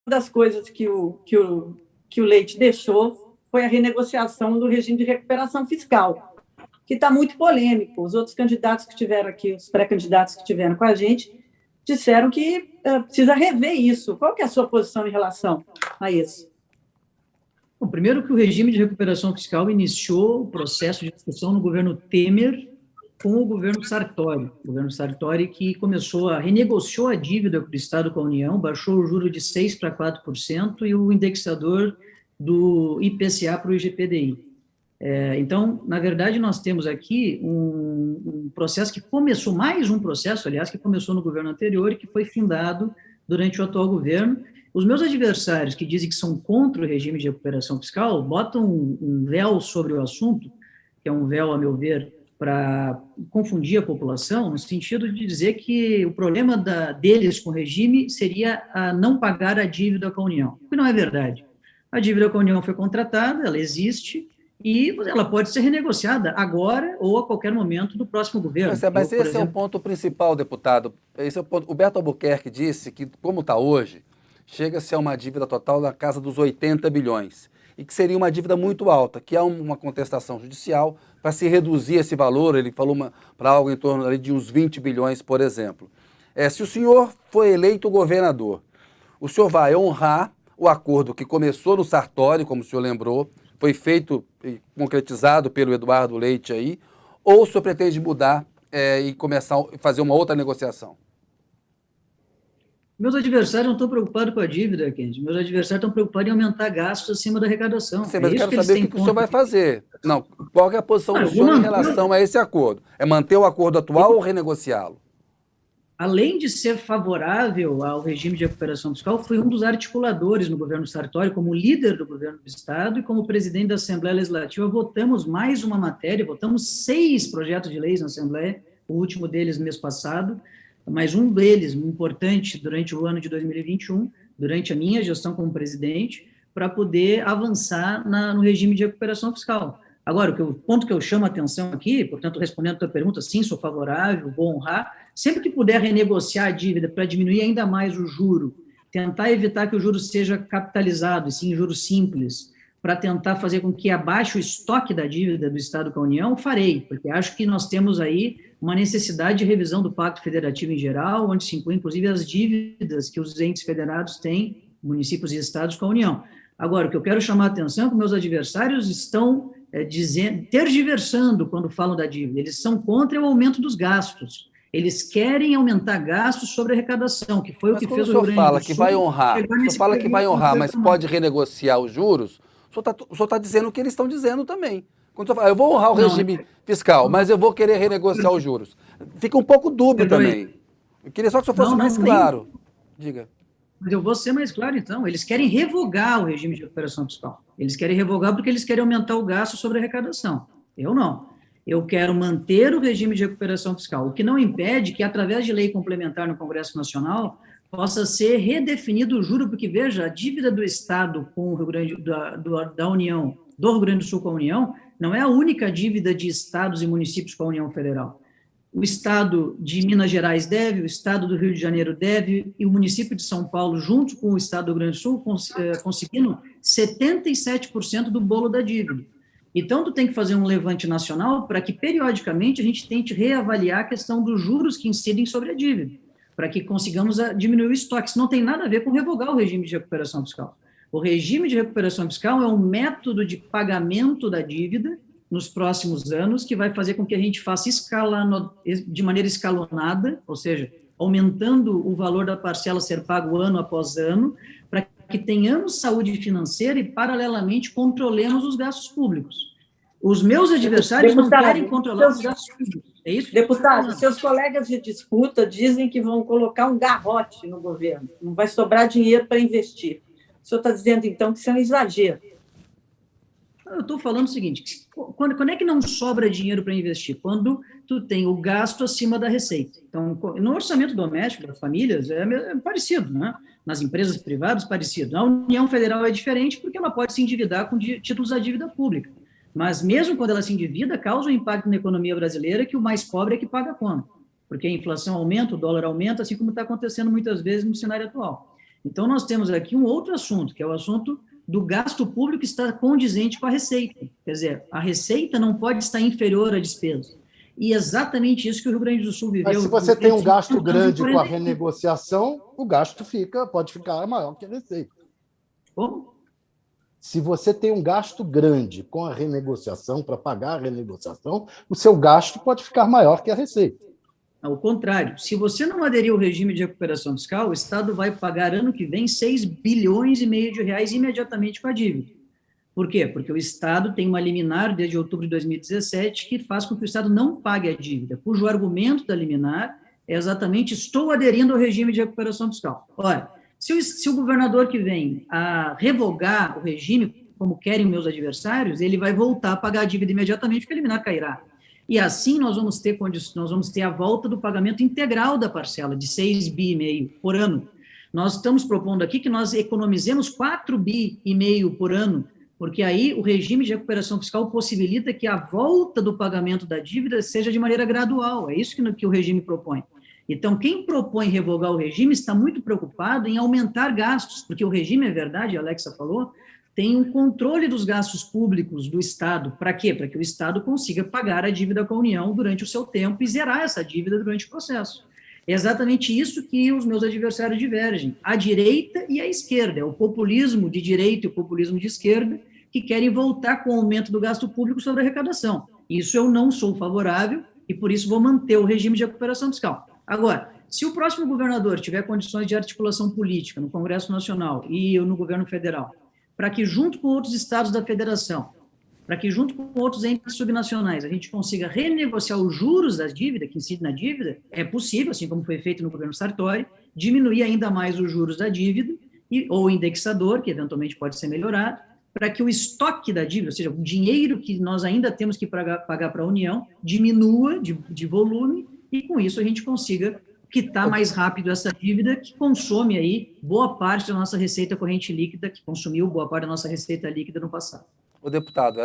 das coisas que o Leite deixou foi a renegociação do regime de recuperação fiscal, que está muito polêmico. Os outros candidatos que tiveram aqui, os pré-candidatos que tiveram com a gente, disseram que precisa rever isso. Qual que é a sua posição em relação a isso? Bom, primeiro que o regime de recuperação fiscal iniciou o processo de discussão no governo Temer com o governo Sartori. O governo Sartori que renegociou a dívida do Estado com a União, baixou o juro de 6% para 4% e o indexador do IPCA para o IGPDI. Então, na verdade, nós temos aqui um processo que começou, mais um processo, aliás, que começou no governo anterior e que foi findado durante o atual governo. Os meus adversários, que dizem que são contra o regime de recuperação fiscal, botam um véu sobre o assunto, que é um véu, a meu ver, para confundir a população, no sentido de dizer que o problema deles com o regime seria a não pagar a dívida com a União, o que não é verdade. A dívida com a União foi contratada, ela existe, e ela pode ser renegociada agora ou a qualquer momento do próximo governo. Mas esse é o ponto principal, deputado. Esse é o ponto. O Beto Albuquerque disse que, como está hoje, chega-se a uma dívida total na casa dos 80 bilhões, e que seria uma dívida muito alta, que há uma contestação judicial para se reduzir esse valor. Ele falou para algo em torno ali de uns 20 bilhões, por exemplo. Se o senhor foi eleito governador, o senhor vai honrar o acordo que começou no Sartori, como o senhor lembrou, foi feito e concretizado pelo Eduardo Leite aí, ou o senhor pretende mudar e começar a fazer uma outra negociação? Meus adversários não estão preocupados com a dívida, Kennedy. Meus adversários estão preocupados em aumentar gastos acima da arrecadação. Sim, mas eu quero saber o que o senhor vai fazer. Não, qual é a posição do senhor em relação a esse acordo? É manter o acordo atual ou renegociá-lo? Além de ser favorável ao regime de recuperação fiscal, fui um dos articuladores no governo Sartori, como líder do governo do Estado e como presidente da Assembleia Legislativa. Votamos mais uma matéria, votamos 6 projetos de leis na Assembleia, o último deles no mês passado, mas um deles, importante, durante o ano de 2021, durante a minha gestão como presidente, para poder avançar no regime de recuperação fiscal. Agora, o ponto que eu chamo a atenção aqui, portanto, respondendo a tua pergunta, sim, sou favorável, vou honrar, sempre que puder renegociar a dívida para diminuir ainda mais o juro, tentar evitar que o juro seja capitalizado, e sim juro simples, para tentar fazer com que abaixe o estoque da dívida do Estado com a União, farei, porque acho que nós temos aí uma necessidade de revisão do Pacto Federativo em geral, onde se inclui, inclusive, as dívidas que os entes federados têm, municípios e estados, com a União. Agora, o que eu quero chamar a atenção é que meus adversários estão tergiversando quando falam da dívida. Eles são contra o aumento dos gastos. Eles querem aumentar gastos sobre a arrecadação, que foi o que fez o Rio Grande do Sul. Fala que vai honrar, o senhor fala que vai honrar, mas pode renegociar os juros, o senhor está dizendo o que eles estão dizendo também. Quando o senhor fala, eu vou honrar o regime fiscal, mas eu vou querer renegociar os juros. Fica um pouco dúbio também. Eu queria só que o senhor fosse mais claro. Diga. Mas eu vou ser mais claro, então. Eles querem revogar o regime de recuperação fiscal. Eles querem revogar porque eles querem aumentar o gasto sobre a arrecadação. Eu não. Eu quero manter o regime de recuperação fiscal, o que não impede que, através de lei complementar no Congresso Nacional, possa ser redefinido o juro, porque, veja, a dívida do Estado com o Rio Grande, da União, do Rio Grande do Sul com a União, não é a única dívida de estados e municípios com a União Federal. O Estado de Minas Gerais deve, o Estado do Rio de Janeiro deve, e o município de São Paulo, junto com o Estado do Rio Grande do Sul, conseguindo 77% do bolo da dívida. Então, tu tem que fazer um levante nacional para que, periodicamente, a gente tente reavaliar a questão dos juros que incidem sobre a dívida, para que consigamos diminuir o estoque. Isso não tem nada a ver com revogar o regime de recuperação fiscal. O regime de recuperação fiscal é um método de pagamento da dívida nos próximos anos, que vai fazer com que a gente faça de maneira escalonada, ou seja, aumentando o valor da parcela a ser pago ano após ano, para que tenhamos saúde financeira e, paralelamente, controlemos os gastos públicos. Os meus adversários não querem controlar os gastos públicos. É isso? Deputado, seus colegas de disputa dizem que vão colocar um garrote no governo, não vai sobrar dinheiro para investir. O senhor está dizendo, então, que isso é um exagero. Eu estou falando o seguinte, quando é que não sobra dinheiro para investir? Quando tu tem o gasto acima da receita. Então, no orçamento doméstico das famílias é parecido, né? Nas empresas privadas, parecido. Na União Federal é diferente porque ela pode se endividar com títulos da dívida pública. Mas mesmo quando ela se endivida, causa um impacto na economia brasileira que o mais pobre é que paga a conta. Porque a inflação aumenta, o dólar aumenta, assim como está acontecendo muitas vezes no cenário atual. Então, nós temos aqui um outro assunto, que é o assunto do gasto público que está condizente com a receita. Quer dizer, a receita não pode estar inferior à despesa. E é exatamente isso que o Rio Grande do Sul viveu. Mas se você tem um gasto grande com a renegociação, o gasto pode ficar maior que a receita. Como? Se você tem um gasto grande com a renegociação, para pagar a renegociação, o seu gasto pode ficar maior que a receita. Ao contrário, se você não aderir ao regime de recuperação fiscal, o Estado vai pagar ano que vem 6,5 bilhões de reais imediatamente com a dívida. Por quê? Porque o Estado tem uma liminar desde outubro de 2017 que faz com que o Estado não pague a dívida, cujo argumento da liminar é exatamente: estou aderindo ao regime de recuperação fiscal. Ora, se o governador que vem a revogar o regime, como querem meus adversários, ele vai voltar a pagar a dívida imediatamente, porque a liminar cairá. E assim nós vamos ter a volta do pagamento integral da parcela de 6,5 bi por ano. Nós estamos propondo aqui que nós economizemos 4,5 bi por ano, porque aí o regime de recuperação fiscal possibilita que a volta do pagamento da dívida seja de maneira gradual. É isso que o regime propõe. Então, quem propõe revogar o regime está muito preocupado em aumentar gastos, porque o regime, é verdade, a Alexa falou, tem um controle dos gastos públicos do Estado. Para quê? Para que o Estado consiga pagar a dívida com a União durante o seu tempo e zerar essa dívida durante o processo. É exatamente isso que os meus adversários divergem, a direita e a esquerda. É o populismo de direita e o populismo de esquerda que querem voltar com o aumento do gasto público sobre a arrecadação. Isso eu não sou favorável e, por isso, vou manter o regime de recuperação fiscal. Agora, se o próximo governador tiver condições de articulação política no Congresso Nacional e no governo federal, para que, junto com outros estados da federação, para que, junto com outros entes subnacionais, a gente consiga renegociar os juros das dívidas, que incidem na dívida, é possível, assim como foi feito no governo Sartori, diminuir ainda mais os juros da dívida, ou o indexador, que eventualmente pode ser melhorado, para que o estoque da dívida, ou seja, o dinheiro que nós ainda temos que pagar para a União, diminua de volume, e com isso a gente consiga quitar mais rápido essa dívida que consome aí boa parte da nossa receita corrente líquida, que consumiu boa parte da nossa receita líquida no passado. O deputado,